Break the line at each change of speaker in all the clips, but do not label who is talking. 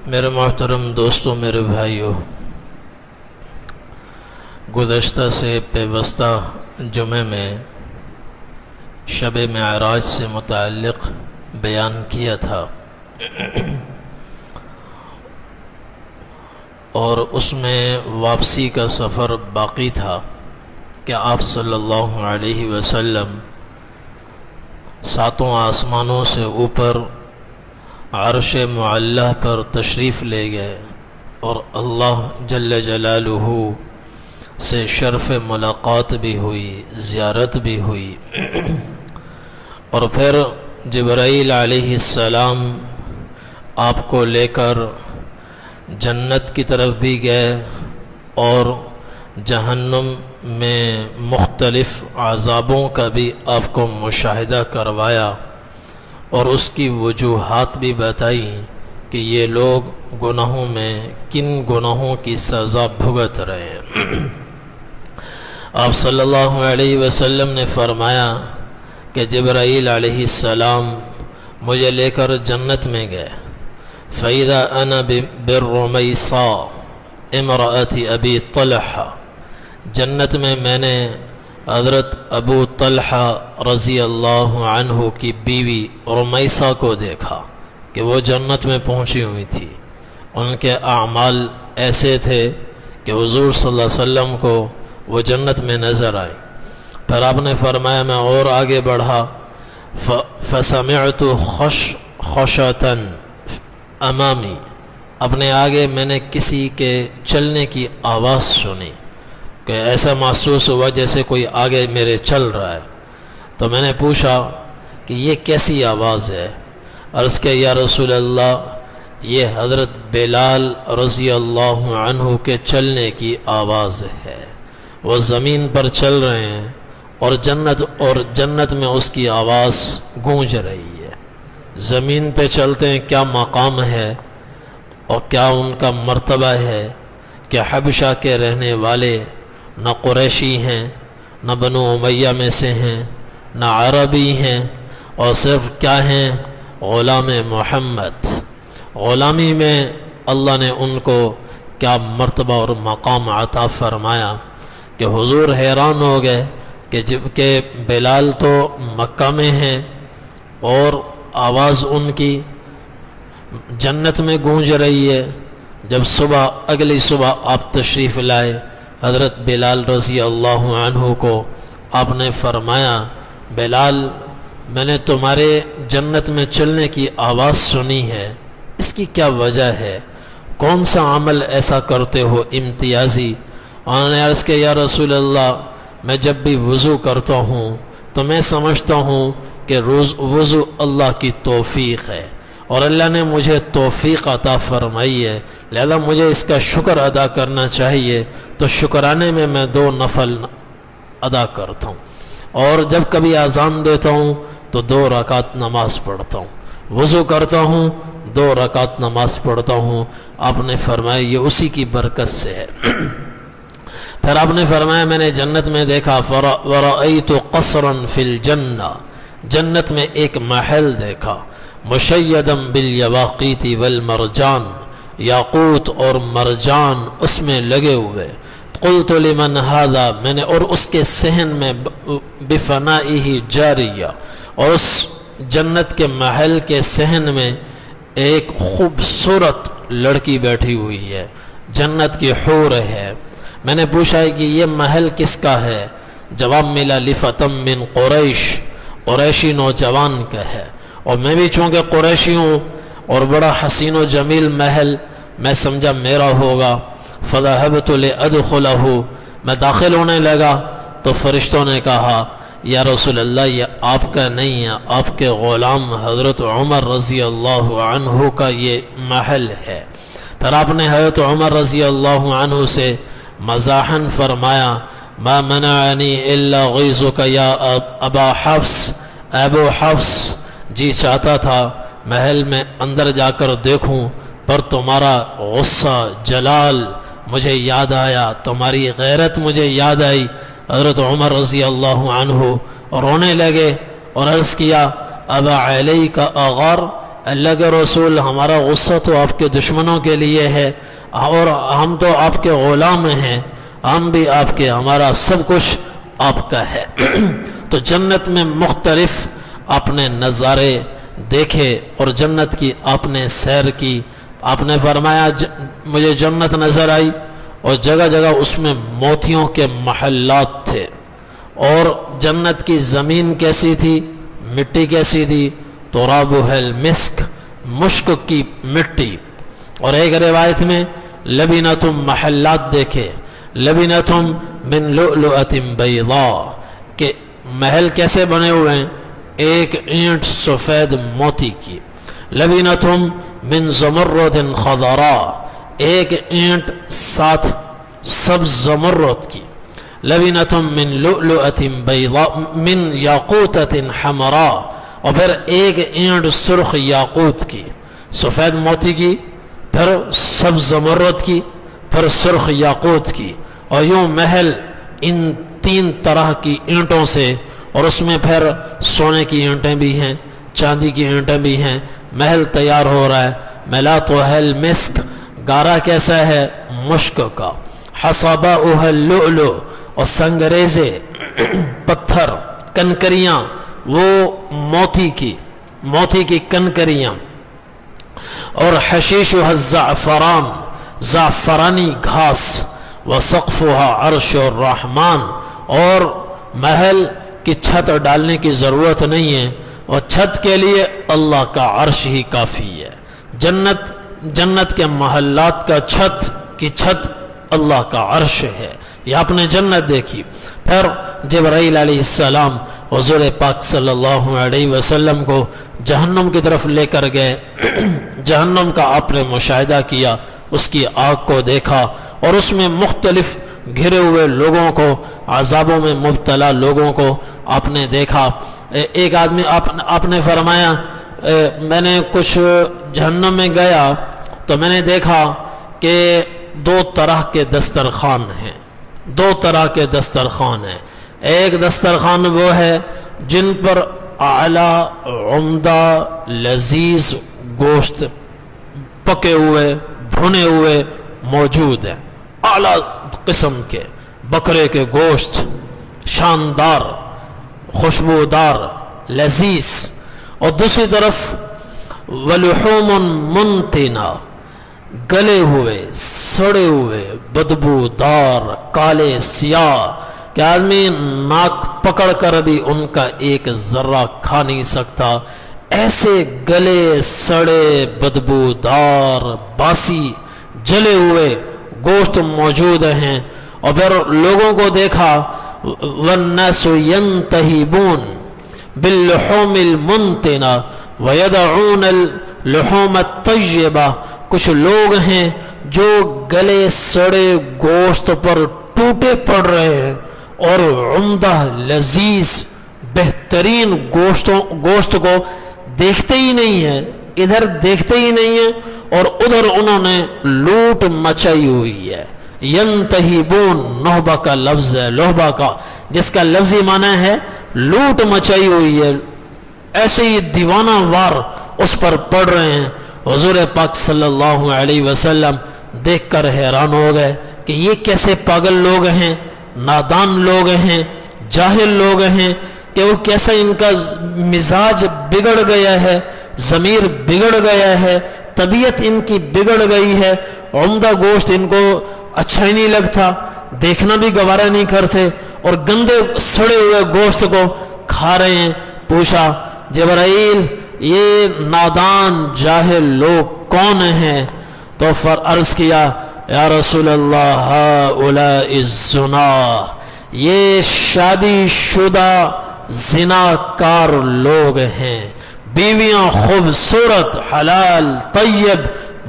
میرے محترم دوستوں، میرے بھائیوں، گزشتہ سے پیوستہ جمعے میں شب معراج سے متعلق بیان کیا تھا اور اس میں واپسی کا سفر باقی تھا کہ آپ صلی اللہ علیہ وسلم ساتوں آسمانوں سے اوپر عرش معلّہ پر تشریف لے گئے اور اللہ جل جلالہ سے شرف ملاقات بھی ہوئی، زیارت بھی ہوئی اور پھر جبرائیل علیہ السلام آپ کو لے کر جنت کی طرف بھی گئے اور جہنم میں مختلف عذابوں کا بھی آپ کو مشاہدہ کروایا اور اس کی وجوہات بھی بتائی کہ یہ لوگ گناہوں میں کن گناہوں کی سزا بھگت رہے ہیں۔ آپ صلی اللہ علیہ وسلم نے فرمایا کہ جبرائیل علیہ السلام مجھے لے کر جنت میں گئے، فَإِذَا أَنَا بِالرُّمَيْصَاءِ امرأة أبی طلحہ، جنت میں نے حضرت ابو طلحہ رضی اللہ عنہ کی بیوی رمیثہ کو دیکھا کہ وہ جنت میں پہنچی ہوئی تھی۔ ان کے اعمال ایسے تھے کہ حضور صلی اللہ علیہ وسلم کو وہ جنت میں نظر آئے۔ پھر آپ نے فرمایا میں اور آگے بڑھا، فَسَمِعْتُ خَشَةً امامی، اپنے آگے میں نے کسی کے چلنے کی آواز سنی کہ ایسا محسوس ہوا جیسے کوئی آگے میرے چل رہا ہے۔ تو میں نے پوچھا کہ یہ کیسی آواز ہے؟ عرض کہ یا رسول اللہ، یہ حضرت بلال رضی اللہ عنہ کے چلنے کی آواز ہے، وہ زمین پر چل رہے ہیں اور جنت میں اس کی آواز گونج رہی ہے۔ زمین پہ چلتے ہیں، کیا مقام ہے اور کیا ان کا مرتبہ ہے کہ حبشہ کے رہنے والے نہ قریشی ہیں، نہ بنو امیہ میں سے ہیں، نہ عربی ہیں، اور صرف کیا ہیں؟ غلام محمد۔ غلامی میں اللہ نے ان کو کیا مرتبہ اور مقام عطا فرمایا کہ حضور حیران ہو گئے کہ بلال تو مکہ میں ہیں اور آواز ان کی جنت میں گونج رہی ہے۔ جب اگلی صبح آپ تشریف لائے، حضرت بلال رضی اللہ عنہ کو آپ نے فرمایا، بلال میں نے تمہارے جنت میں چلنے کی آواز سنی ہے، اس کی کیا وجہ ہے؟ کون سا عمل ایسا کرتے ہو امتیازی؟ انہوں نے عرض کہ یا رسول اللہ، میں جب بھی وضو کرتا ہوں تو میں سمجھتا ہوں کہ وضو اللہ کی توفیق ہے اور اللہ نے مجھے توفیق عطا فرمائی ہے، لہذا مجھے اس کا شکر ادا کرنا چاہیے، تو شکرانے میں 2 نفل ادا کرتا ہوں، اور جب کبھی اذان دیتا ہوں تو 2 رکعت نماز پڑھتا ہوں، وضو کرتا ہوں 2 رکعت نماز پڑھتا ہوں۔ آپ نے فرمایا یہ اسی کی برکت سے ہے۔ پھر آپ نے فرمایا میں نے جنت میں دیکھا، وَرَأَيْتُ قَصْرًا فِي الْجَنَّةِ، جنت میں ایک محل دیکھا، مشیدم بالیواقیت والمرجان، یاقوت اور مرجان اس میں لگے ہوئے۔ قلت لمن ھذا، میں نے اور اس کے صحن میں بفنائہ جاریہ، اور اس جنت کے محل کے صحن میں ایک خوبصورت لڑکی بیٹھی ہوئی ہے، جنت کی حور ہے۔ میں نے پوچھا کہ یہ محل کس کا ہے؟ جواب ملا لفتم من قریش، قریشی نوجوان کا ہے، اور میں بھی چونکہ قریشی ہوں اور بڑا حسین و جمیل محل میں سمجھا میرا ہوگا۔ فذهبت لأدخله، میں داخل ہونے لگا تو فرشتوں نے کہا یا رسول اللہ یہ آپ کا نہیں ہے، آپ کے غلام حضرت عمر رضی اللہ عنہ کا یہ محل ہے۔ پھر آپ نے حضرت عمر رضی اللہ عنہ سے مزاحاً فرمایا ما منعنی الا غیظک یا ابا حفص، ابو حفص، جی چاہتا تھا محل میں اندر جا کر دیکھوں پر تمہارا غصہ، جلال مجھے یاد آیا، تمہاری غیرت مجھے یاد آئی۔ حضرت عمر رضی اللہ عنہ رونے لگے اور عرض کیا ابا علیک اغار، اللہ کے رسول ہمارا غصہ تو آپ کے دشمنوں کے لیے ہے اور ہم تو آپ کے غلام ہیں، ہم بھی آپ کے، ہمارا سب کچھ آپ کا ہے۔ تو جنت میں مختلف آپ نے نظارے دیکھے اور جنت کی آپ نے سیر کی۔ آپ نے فرمایا مجھے جنت نظر آئی اور جگہ جگہ اس میں موتیوں کے محلات تھے، اور جنت کی زمین کیسی تھی، مٹی کیسی تھی، ترابها المسک، مشک کی مٹی۔ اور ایک روایت میں لبنتم محلات دیکھے، لبنتم من لؤلؤۃ بیضاء، کہ محل کیسے بنے ہوئے ہیں، ایک اینٹ سفید موتی کی۔ لبنتم من زمرد خضراء، ایک اینٹ ساتھ سبز زمرد کی۔ لبنتم من لؤلؤۃ بیضاء من یاقوتۃ حمراء، اور پھر ایک اینٹ سرخ یاقوت کی، سفید موتی کی، پھر سبز زمرد کی، پھر سرخ یاقوت کی، اور یوں محل ان تین طرح کی اینٹوں سے، اور اس میں پھر سونے کی اینٹیں بھی ہیں، چاندی کی اینٹیں بھی ہیں۔ محل تیار ہو رہا ہے۔ ملاطها المسک، گارا کیسا ہے، مشک کا۔ حصباؤها اللؤلؤ، اور سنگریزے پتھر کنکریاں وہ موتی کی کنکریاں۔ اور حشیشها الزعفران، زعفرانی گھاس۔ وسقفها عرش الرحمن، اور محل کی چھت ڈالنے کی ضرورت نہیں ہے، اور چھت کے لیے اللہ کا عرش ہی کافی ہے۔ جنت کے محلات کا چھت اللہ کا عرش ہے۔ یہ آپ نے جنت دیکھی۔ پھر جبرائیل علیہ السلام حضور پاک صلی اللہ علیہ وسلم کو جہنم کی طرف لے کر گئے۔ جہنم کا آپ نے مشاہدہ کیا، اس کی آگ کو دیکھا، اور اس میں مختلف گھرے ہوئے لوگوں کو، عذابوں میں مبتلا لوگوں کو آپ نے دیکھا۔ ایک آدمی آپ نے فرمایا میں نے کچھ جہنم میں گیا تو میں نے دیکھا کہ دو طرح کے دسترخوان ہیں۔ ایک دسترخوان وہ ہے جن پر اعلیٰ عمدہ لذیذ گوشت پکے ہوئے بھنے ہوئے موجود ہیں، اعلیٰ قسم کے بکرے کے گوشت، شاندار، خوشبودار، لذیذ۔ اور دوسری طرف ولحوم منتنہ، گلے ہوئے، سڑے ہوئے، بدبودار، کالے سیاہ، کہ آدمی ناک پکڑ کر بھی ان کا ایک ذرہ کھا نہیں سکتا، ایسے گلے سڑے بدبودار باسی جلے ہوئے گوشت موجود ہیں۔ اور پھر لوگوں کو دیکھا والناس ينتهبون باللحوم المنتنہ ويدعون اللحوم الطیبہ، کچھ لوگ ہیں جو گلے سڑے گوشت پر ٹوٹے پڑ رہے ہیں اور عمدہ لذیذ بہترین گوشت کو دیکھتے ہی نہیں ہیں، ادھر دیکھتے ہی نہیں ہیں اور ادھر انہوں نے لوٹ مچائی ہوئی ہے۔ ینتہبون، نہبہ کا لفظ ہے، لہبہ کا، جس کا لفظی معنی ہے لوٹ مچائی ہوئی ہے، ایسے ہی دیوانہ وار اس پر پڑ رہے ہیں۔ حضور پاک صلی اللہ علیہ وسلم دیکھ کر حیران ہو گئے کہ یہ کیسے پاگل لوگ ہیں، نادان لوگ ہیں، جاہل لوگ ہیں، کہ وہ کیسا ان کا مزاج بگڑ گیا ہے، ضمیر بگڑ گیا ہے، طبیعت ان کی بگڑ گئی ہے، عمدہ گوشت ان کو اچھا ہی نہیں لگتا، دیکھنا بھی گوارا نہیں کرتے، اور گندے سڑے ہوئے گوشت کو کھا رہے ہیں۔ پوچھا جبرائیل یہ نادان جاہل لوگ کون ہیں؟ تو عرض کیا یا رسول اللہ ہؤلاء الزنا، یہ شادی شدہ زناکار لوگ ہیں، بیویاں خوبصورت حلال طیب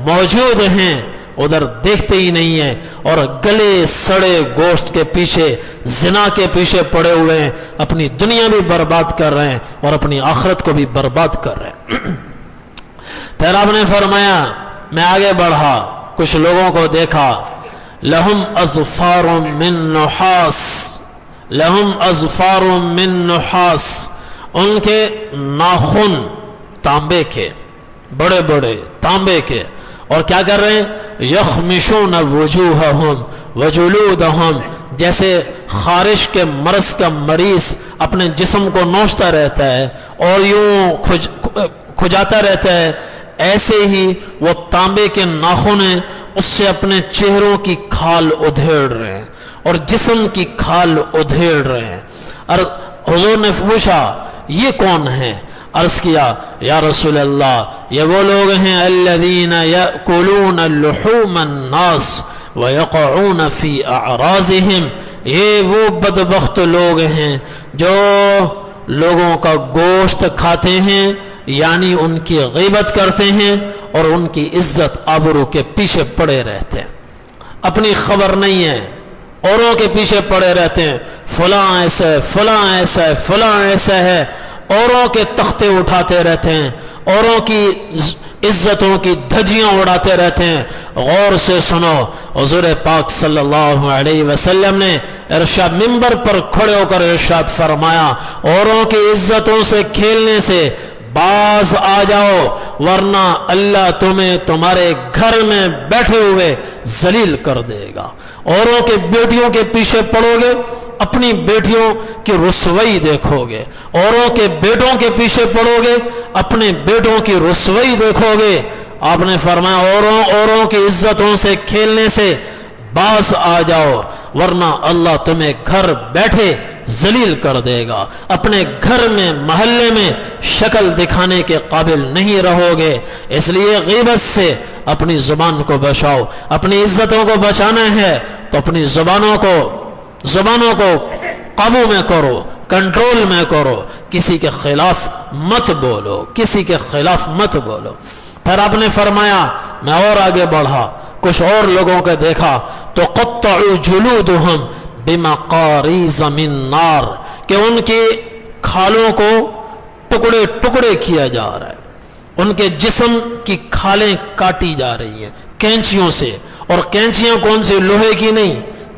موجود ہیں، ادھر دیکھتے ہی نہیں ہیں، اور گلے سڑے گوشت کے پیچھے، زنا کے پیچھے پڑے ہوئے ہیں، اپنی دنیا بھی برباد کر رہے ہیں اور اپنی آخرت کو بھی برباد کر رہے ہیں۔ پھر آپ نے فرمایا میں آگے بڑھا، کچھ لوگوں کو دیکھا، لہم اظفار من نحاس، لہم اظفار من نحاس، ان کے ناخن تانبے کے، بڑے بڑے تانبے کے، اور کیا کر رہے ہیں؟ یخمشون وجوہہم وجلودہم، جیسے خارش کے مرض کا مریض اپنے جسم کو نوچتا رہتا ہے اور یوں کھجاتا رہتا ہے، ایسے ہی وہ تانبے کے ناخن ہیں، اس سے اپنے چہروں کی کھال ادھیڑ رہے ہیں اور جسم کی کھال ادھیڑ رہے ہیں۔ اور حضور نے پوچھا یہ کون ہیں؟ عرض کیا یا رسول اللہ یہ وہ لوگ ہیں الذین یأکلون لحوم الناس ویقعون فی اعراضہم، یہ وہ بدبخت لوگ ہیں جو لوگوں کا گوشت کھاتے ہیں، یعنی ان کی غیبت کرتے ہیں اور ان کی عزت آبرو کے پیچھے پڑے رہتے ہیں، اپنی خبر نہیں ہے، اوروں کے پیچھے پڑے رہتے ہیں، فلاں ایسا ہے، فلاں ایسا ہے، فلاں ایسا ہے، اوروں کے تختے اٹھاتے رہتے ہیں، اوروں کی عزتوں کی دھجیاں اڑاتے رہتے ہیں۔ غور سے سنو، حضور پاک صلی اللہ علیہ وسلم نے ارشاد ممبر پر کھڑے ہو کر ارشاد فرمایا اوروں کی عزتوں سے کھیلنے سے باز آ جاؤ، ورنہ اللہ تمہیں تمہارے گھر میں بیٹھے ہوئے ذلیل کر دے گا۔ اوروں کے بیٹیوں کے پیچھے پڑو گے، اپنی بیٹیوں کی رسوائی دیکھو گے، اوروں کے بیٹوں کے پیچھے پڑو گے، اپنے بیٹوں کی رسوائی دیکھو گے۔ آپ نے فرمایا اوروں کی عزتوں سے کھیلنے سے باز آ جاؤ، ورنہ اللہ تمہیں گھر بیٹھے ذلیل کر دے گا، اپنے گھر میں محلے میں شکل دکھانے کے قابل نہیں رہو گے۔ اس لیے غیبت سے اپنی زبان کو بچاؤ، اپنی عزتوں کو بچانا ہے تو اپنی زبانوں کو قابو میں کرو، کنٹرول میں کرو، کسی کے خلاف مت بولو، کسی کے خلاف مت بولو۔ پھر آپ نے فرمایا میں اور آگے بڑھا، کچھ اور لوگوں کو دیکھا تو قطعوا جلودہم بمقاریض من نار، کہ ان کی کھالوں کو ٹکڑے ٹکڑے کیا جا رہا ہے، ان کے جسم کی کھالیں کاٹی جا رہی ہیں کینچیوں سے، اور کینچیاں کون سی؟ لوہے کی نہیں،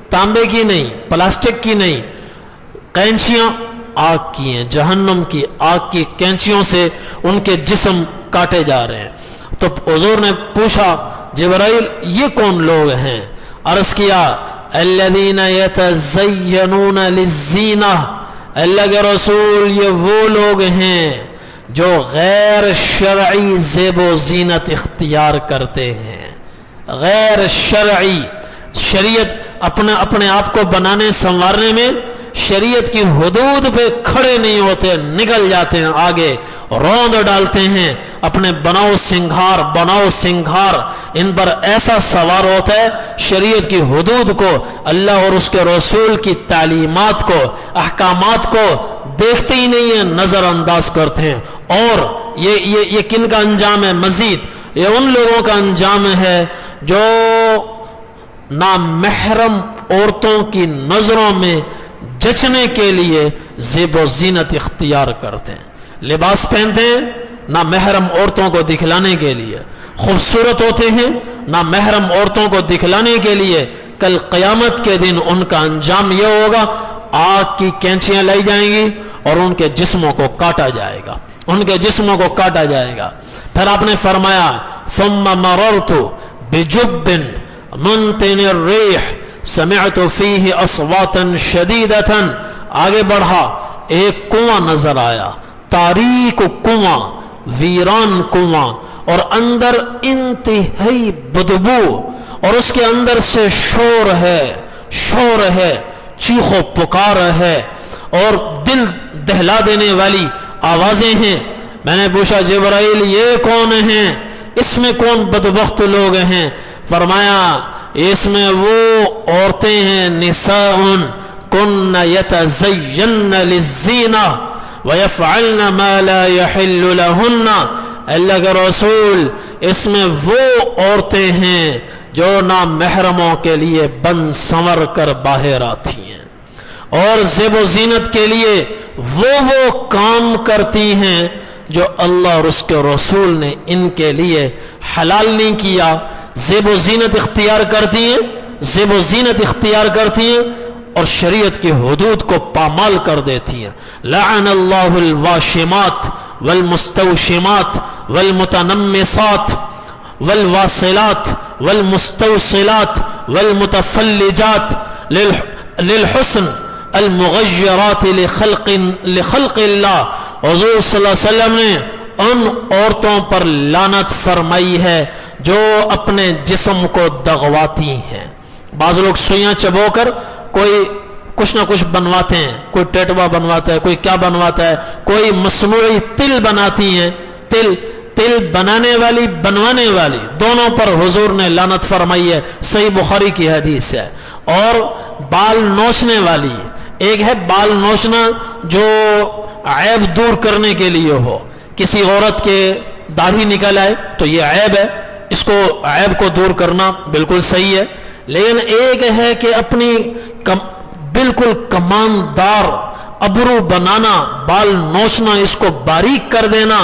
تانبے کی نہیں، پلاسٹک کی نہیں، کینچیاں آگ کی ہیں، جہنم کی آگ کی کینچیوں سے ان کے جسم کاٹے جا رہے ہیں۔ تو حضور نے پوچھا جبرائیل یہ کون لوگ ہیں؟ عرض کیا الذین یتزینون للزینہ، اللہ کے رسول یہ وہ لوگ ہیں جو غیر شرعی زیب و زینت اختیار کرتے ہیں، غیر شرعی، شریعت اپنے آپ کو بنانے سنوارنے میں شریعت کی حدود پہ کھڑے نہیں ہوتے، نکل جاتے ہیں آگے، روند ڈالتے ہیں، اپنے بناؤ سنگھار ان پر ایسا سوار ہوتا ہے، شریعت کی حدود کو، اللہ اور اس کے رسول کی تعلیمات کو، احکامات کو دیکھتے ہی نہیں ہیں، نظر انداز کرتے ہیں۔ اور یہ کن کا انجام ہے؟ مزید یہ ان لوگوں کا انجام ہے جو نامحرم عورتوں کی نظروں میں جچنے کے لیے زیب و زینت اختیار کرتے ہیں، لباس پہنتے ہیں نامحرم عورتوں کو دکھلانے کے لیے، خوبصورت ہوتے ہیں نامحرم عورتوں کو دکھلانے کے لیے۔ کل قیامت کے دن ان کا انجام یہ ہوگا آگ کی کینچیاں لائی جائیں گی اور ان کے جسموں کو کاٹا جائے گا، ان کے جسموں کو کاٹا جائے گا۔ پھر آپ نے فرمایا ثم مررت بجب منتن الریح سمعت فیہ اصواتا شدیدتا، آگے بڑھا ایک کنواں نظر آیا، تاریک کنواں، ویران کنواں، اور اندر انتہائی بدبو، اور اس کے اندر سے شور ہے، چیخ و پکار ہے، اور دل دہلا دینے والی آوازیں ہیں۔ میں نے پوچھا جبرائیل یہ کون ہیں؟ اس میں کون بدبخت لوگ ہیں؟ فرمایا اس میں وہ عورتیں ہیں نساء کن یتزین للزینہ ویفعلن ما لا یحل لہن، اللہ کے رسول اس میں وہ عورتیں ہیں جو نامحرموں کے لیے بن سنور کر باہر آتی ہیں اور زیب و زینت کے لیے وہ کام کرتی ہیں جو اللہ اور اس کے رسول نے ان کے لیے حلال نہیں کیا، زیب و زینت اختیار کرتی ہیں اور شریعت کی حدود کو پامال کر دیتی ہیں۔ لعن اللہ الواشمات والمستوشمات، والمتنمصات والواصلات والمستوصلات والمتفلجات للحسن المغیرات لخلق اللہ. حضور صلی اللہ علیہ وسلم نے ان عورتوں پر لعنت فرمائی ہے جو اپنے جسم کو دغواتی ہیں. بعض لوگ سوئیاں چبو کر کوئی کچھ نہ کچھ بنواتے ہیں، کوئی ٹیٹوا بنواتا ہے، کوئی کیا بنواتا ہے، کوئی مصنوعی تل بناتی ہیں. تل بنانے والی بنوانے والی دونوں پر حضور نے لعنت فرمائی ہے، صحیح بخاری کی حدیث ہے. اور بال نوچنے والی، ایک ہے بال نوچنا جو عیب دور کرنے کے لیے ہو، کسی عورت کے داڑھی نکل آئے تو یہ عیب ہے، اس کو عیب کو دور کرنا بالکل صحیح ہے. لیکن ایک ہے کہ اپنی بالکل کماندار ابرو بنانا، بال نوچنا، اس کو باریک کر دینا،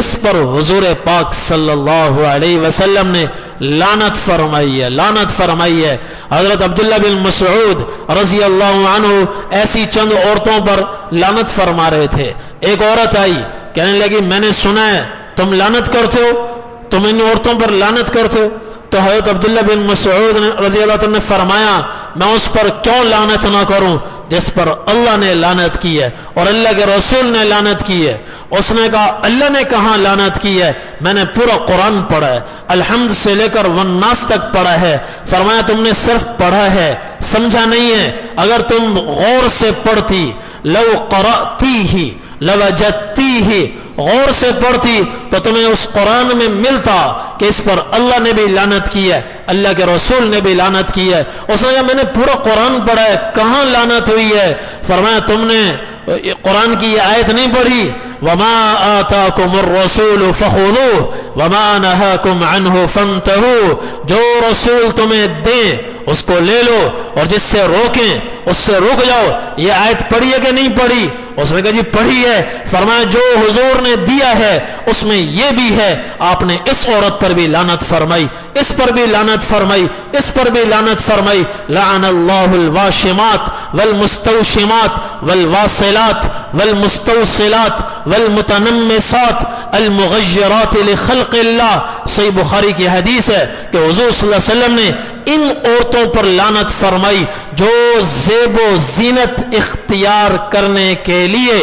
اس پر حضور پاک صلی اللہ علیہ وسلم نے لعنت فرمائی ہے، لعنت فرمائی ہے. حضرت عبداللہ بن مسعود رضی اللہ عنہ ایسی چند عورتوں پر لعنت فرما رہے تھے. ایک عورت آئی کہنے لگی میں نے سنا ہے تم لعنت کرتے ہو، تم ان عورتوں پر لعنت کرتے ہو. تو حضرت عبداللہ بن مسعود رضی اللہ عنہ نے فرمایا میں اس پر کیوں لعنت نہ کروں جس پر اللہ نے لعنت کی ہے اور اللہ کے رسول نے لعنت کی ہے. اس نے کہا اللہ نے کہاں لعنت کی ہے؟ میں نے پورا قرآن پڑھا ہے، الحمد سے لے کر والناس تک پڑھا ہے. فرمایا تم نے صرف پڑھا ہے، سمجھا نہیں ہے. اگر تم غور سے پڑھتی، لو قرأتیہ لوجدتیہ، غور سے پڑھتی تو تمہیں اس قرآن میں ملتا کہ اس پر اللہ نے بھی لعنت کی ہے، اللہ کے رسول نے بھی لعنت کی ہے. اس نے کہا میں نے پورا قرآن پڑھا ہے، کہاں لعنت ہوئی ہے؟ فرمایا تم نے قرآن کی یہ آیت نہیں پڑھی وما آتاکم الرسول فخذوہ وما نہاکم عنہ فانتہوا، جو رسول تمہیں دیں اس کو لے لو اور جس سے روکیں اس سے رک جاؤ. یہ آیت پڑھی ہے کہ نہیں پڑھی؟ اس نے کہا جی پڑھی ہے. فرمایا جو حضور نے دیا ہے اس میں یہ بھی ہے. آپ نے اس عورت پر بھی لعنت فرمائی، اس پر بھی لعنت فرمائی، اس پر بھی لعنت فرمائی. لعن اللہ الواشمات والمستوشمات والواصلات والمستوصلات والمتنمصات المغیرات لخلق اللہ. صحیح بخاری کی حدیث ہے کہ حضور صلی اللہ علیہ وسلم نے ان عورتوں پر لعنت فرمائی جو زیب و زینت اختیار کرنے کے لیے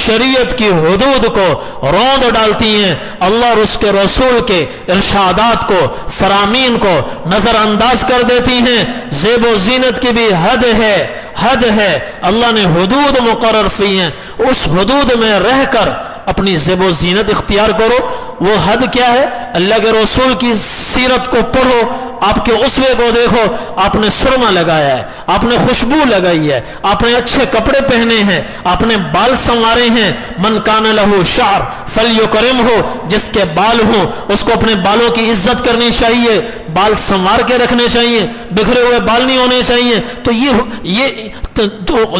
شریعت کی حدود کو روند ڈالتی ہیں، اللہ اور اس کے رسول کے ارشادات کو، فرامین کو نظر انداز کر دیتی ہیں. زیب و زینت کی بھی حد ہے، حد ہے. اللہ نے حدود مقرر کی ہیں، اس حدود میں رہ کر اپنی زیب و زینت اختیار کرو. وہ حد کیا ہے؟ اللہ کے رسول کی سیرت کو پڑھو، آپ کے اسوے کو دیکھو. آپ نے سرما لگایا ہے، آپ نے خوشبو لگائی ہے، آپ نے اچھے کپڑے پہنے ہیں، آپ نے بال سنوارے ہیں. من کان لہ شعر فلیکرمہ، جس کے بال ہوں اس کو اپنے بالوں کی عزت کرنی چاہیے، بال سنوار کے رکھنے چاہیے، بکھرے ہوئے بال نہیں ہونے چاہیے. تو یہ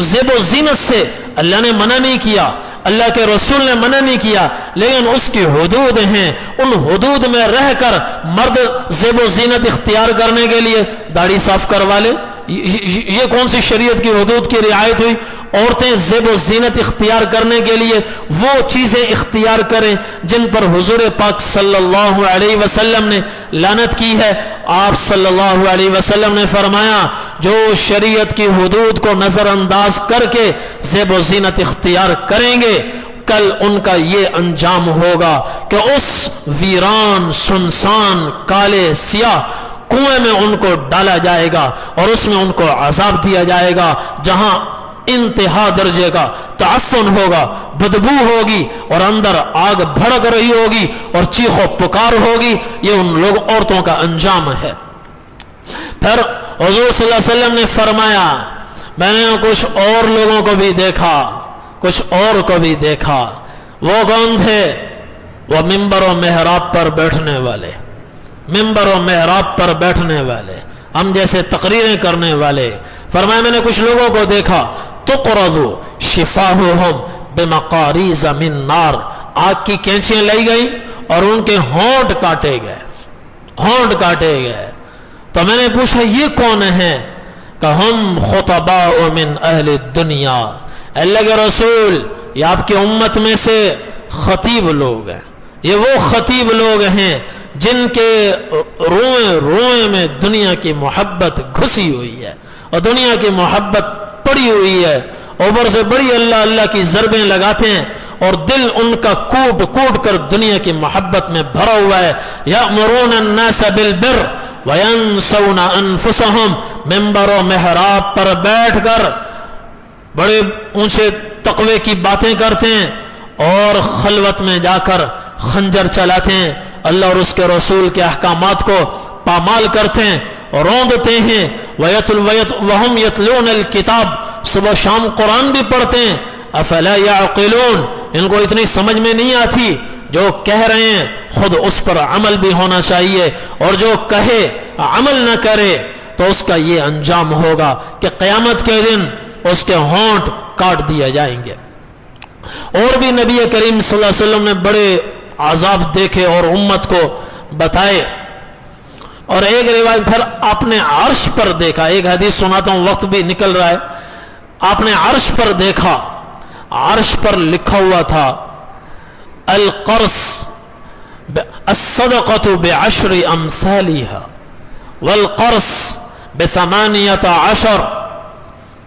زیب و زینت سے اللہ نے منع نہیں کیا، اللہ کے رسول نے منع نہیں کیا، لیکن اس کی حدود ہیں. ان حدود میں رہ کر مرد زیب و زینت اختیار کرنے کے لیے داڑھی صاف کروا لے، یہ کون سی شریعت کی حدود کی رعایت ہوئی؟ عورتیں زیب و زینت اختیار کرنے کے لیے وہ چیزیں اختیار کریں جن پر حضور پاک صلی اللہ علیہ وسلم نے لعنت کی ہے. آپ صلی اللہ علیہ وسلم نے فرمایا جو شریعت کی حدود کو نظر انداز کر کے زیب و زینت اختیار کریں گے کل ان کا یہ انجام ہوگا کہ اس ویران سنسان کالے سیاہ کنویں میں ان کو ڈالا جائے گا اور اس میں ان کو عذاب دیا جائے گا جہاں انتہا درجے کا تعفن ہوگا، بدبو ہوگی اور اندر آگ بھڑک رہی ہوگی اور چیخ و پکار ہوگی. یہ ان لوگ عورتوں کا انجام ہے. پھر حضور صلی اللہ علیہ وسلم نے فرمایا میں نے کچھ اور لوگوں کو بھی دیکھا، کچھ اور کو بھی دیکھا. وہ کون تھے؟ وہ ممبر و محراب پر بیٹھنے والے، ممبر و محراب پر بیٹھنے والے، ہم جیسے تقریریں کرنے والے. فرمایا میں نے کچھ لوگوں کو دیکھا تقرض شفاہہم بمقاریض من نار، آگ کی کینچیاں لائی گئی اور ان کے ہونٹ کاٹے گئے، ہونٹ کاٹے گئے. تو میں نے پوچھا یہ کون ہیں؟ کہ ہم خطباء من اہل الدنیا، اللہ کے رسول یہ آپ کی امت میں سے خطیب لوگ ہیں، یہ وہ خطیب لوگ ہیں جن کے روئے میں دنیا کی محبت گھسی ہوئی ہے اور دنیا کی محبت پڑی ہوئی ہے، اوپر سے بڑی اللہ اللہ کی ضربیں لگاتے ہیں اور دل ان کا کوٹ کوٹ کر دنیا کی محبت میں بھرا ہوا ہے۔ یأمرون الناس بالبر وینسون انفسہم، ممبر و محراب پر بیٹھ کر بڑے اونچے تقوی کی باتیں کرتے ہیں اور خلوت میں جا کر خنجر چلاتے ہیں، اللہ اور اس کے رسول کے احکامات کو پامال کرتے ہیں، روندتے ہیں۔ وَهُمْ يَتْلُونَ الْكِتَابِ، صبح شام قرآن بھی پڑھتے ہیں۔ افلا يعقلون، ان کو اتنی سمجھ میں نہیں آتی، جو کہہ رہے ہیں خود اس پر عمل بھی ہونا چاہیے، اور جو کہے عمل نہ کرے تو اس کا یہ انجام ہوگا کہ قیامت کے دن اس کے ہونٹ کاٹ دیے جائیں گے۔ اور بھی نبی کریم صلی اللہ علیہ وسلم نے بڑے عذاب دیکھے اور امت کو بتائے، اور ایک روایت پھر آپ نے عرش پر دیکھا، ایک حدیث سناتا ہوں، وقت بھی نکل رہا ہے۔ آپ نے عرش پر دیکھا، عرش پر لکھا ہوا تھا القرص الصدقة بعشر امثالها والقرص ب18،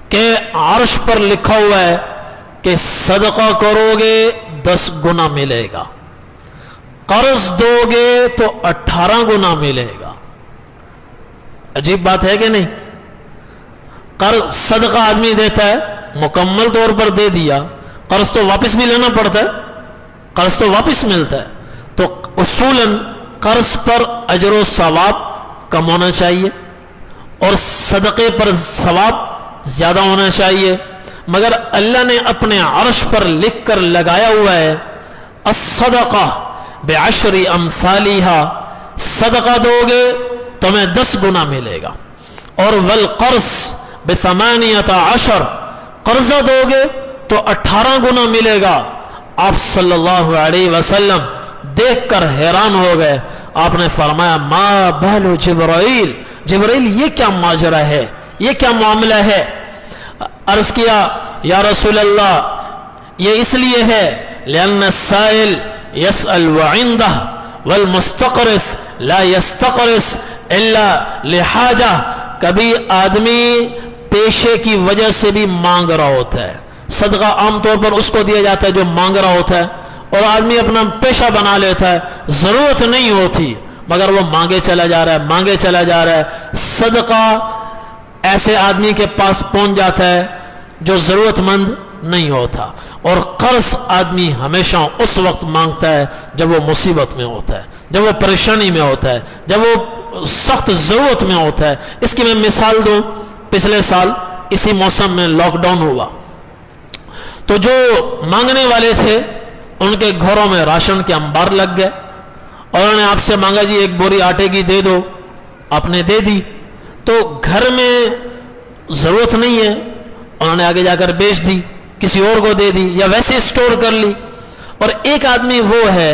کہ عرش پر لکھا ہوا ہے کہ صدقہ کرو گے 10 گنا ملے گا، قرض دو گے تو 18 گنا ملے گا۔ عجیب بات ہے کہ نہیں؟ قرض صدقہ آدمی دیتا ہے، مکمل طور پر دے دیا، قرض تو واپس بھی لینا پڑتا ہے، قرض تو واپس ملتا ہے، تو اصولاً قرض پر اجر و ثواب کم ہونا چاہیے اور صدقے پر ثواب زیادہ ہونا چاہیے، مگر اللہ نے اپنے عرش پر لکھ کر لگایا ہوا ہے الصدقہ بعشر امثالها، صدقہ دو گے تمہیں 10 گنا ملے گا، اور والقرض ب18، قرضہ دو گے تو 18 گنا ملے گا۔ آپ صلی اللہ علیہ وسلم دیکھ کر حیران ہو گئے، آپ نے فرمایا ما بال جبرائیل، جبرائیل یہ کیا ماجرا ہے، یہ کیا معاملہ ہے؟ عرض کیا یا رسول اللہ یہ اس لیے ہے لأن السائل يسأل وعنده والمستقرث لا يستقرث الا لحاجہ، کبھی آدمی پیشے کی وجہ سے بھی مانگ رہا ہوتا ہے، صدقہ عام طور پر اس کو دیا جاتا ہے جو مانگ رہا ہوتا ہے، اور آدمی اپنا پیشہ بنا لیتا ہے، ضرورت نہیں ہوتی مگر وہ مانگے چلا جا رہا ہے، مانگے چلا جا رہا ہے۔ صدقہ ایسے آدمی کے پاس پہنچ جاتا ہے جو ضرورت مند نہیں ہوتا، اور قرض آدمی ہمیشہ اس وقت مانگتا ہے جب وہ مصیبت میں ہوتا ہے، جب وہ پریشانی میں ہوتا ہے، جب وہ سخت ضرورت میں ہوتا ہے۔ اس کی میں مثال دوں، پچھلے سال اسی موسم میں لاک ڈاؤن ہوا تو جو مانگنے والے تھے ان کے گھروں میں راشن کے انبار لگ گئے، اور انہوں نے آپ سے مانگا جی 1 بوری آٹے کی دے دو، آپ نے دے دی، تو گھر میں ضرورت نہیں ہے، انہوں نے آگے جا کر بیچ دی، کسی اور کو دے دی، یا ویسے اسٹور کر لی۔ اور ایک آدمی وہ ہے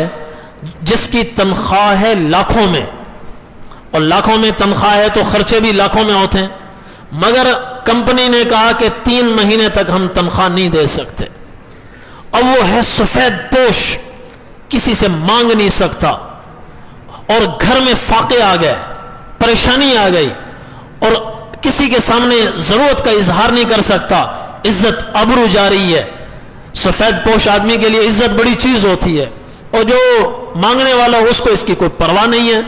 جس کی تنخواہ ہے لاکھوں میں، اور لاکھوں میں تنخواہ ہے تو خرچے بھی لاکھوں میں ہوتے ہیں، مگر کمپنی نے کہا کہ 3 مہینے تک ہم تنخواہ نہیں دے سکتے۔ اب وہ ہے سفید پوش، کسی سے مانگ نہیں سکتا، اور گھر میں فاقے آ گئے، پریشانی آ گئی، اور کسی کے سامنے ضرورت کا اظہار نہیں کر سکتا، عزت ابرو جا رہی ہے۔ سفید پوش آدمی کے لیے عزت بڑی چیز ہوتی ہے، اور جو مانگنے والا اس کو اس کی کوئی پرواہ نہیں ہے۔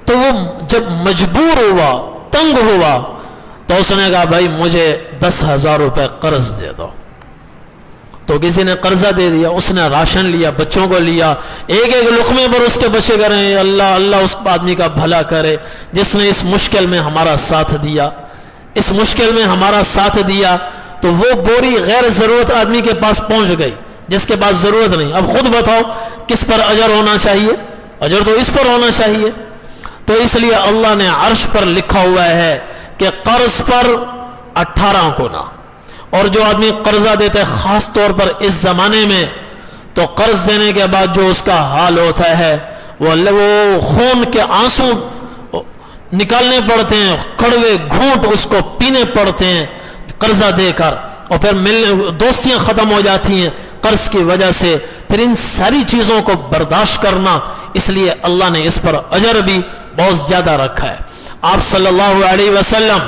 تو وہ جب مجبور ہوا، تنگ ہوا، تو اس نے کہا بھائی مجھے 10,000 روپے قرض دے دو، تو کسی نے قرضہ دے دیا، اس نے راشن لیا، بچوں کو لیا، ایک ایک لقمے پر اس کے بچے کریں اللہ اللہ اس آدمی کا بھلا کرے جس نے اس مشکل میں ہمارا ساتھ دیا، اس مشکل میں ہمارا ساتھ دیا۔ تو وہ بوری غیر ضرورت آدمی کے پاس پہنچ گئی جس کے پاس ضرورت نہیں۔ اب خود بتاؤ کس پر اجر ہونا چاہیے؟ اجر تو اس پر ہونا چاہیے۔ تو اس لیے اللہ نے عرش پر لکھا ہوا ہے کہ قرض پر 18 گنا، اور جو آدمی قرضہ دیتا ہے خاص طور پر اس زمانے میں، تو قرض دینے کے بعد جو اس کا حال ہوتا ہے وہ خون کے آنسو نکالنے پڑتے ہیں، کڑوے گھونٹ اس کو پینے پڑتے ہیں قرضہ دے کر، اور پھر دوستیاں ختم ہو جاتی ہیں قرض کی وجہ سے۔ پھر ان ساری چیزوں کو برداشت کرنا، اس لیے اللہ نے اس پر اجر بھی بہت زیادہ رکھا ہے۔ آپ صلی اللہ علیہ وسلم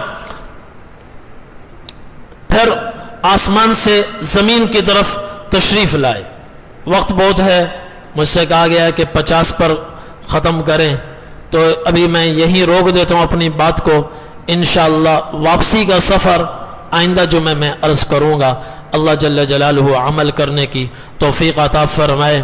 پھر آسمان سے زمین کی طرف تشریف لائے۔ وقت بہت ہے، مجھ سے کہا گیا کہ 50 پر ختم کریں، تو ابھی میں یہیں روک دیتا ہوں اپنی بات کو۔ انشاءاللہ واپسی کا سفر آئندہ جمعہ میں عرض کروں گا۔ اللہ جل جلالہ عمل کرنے کی توفیق عطا فرمائے۔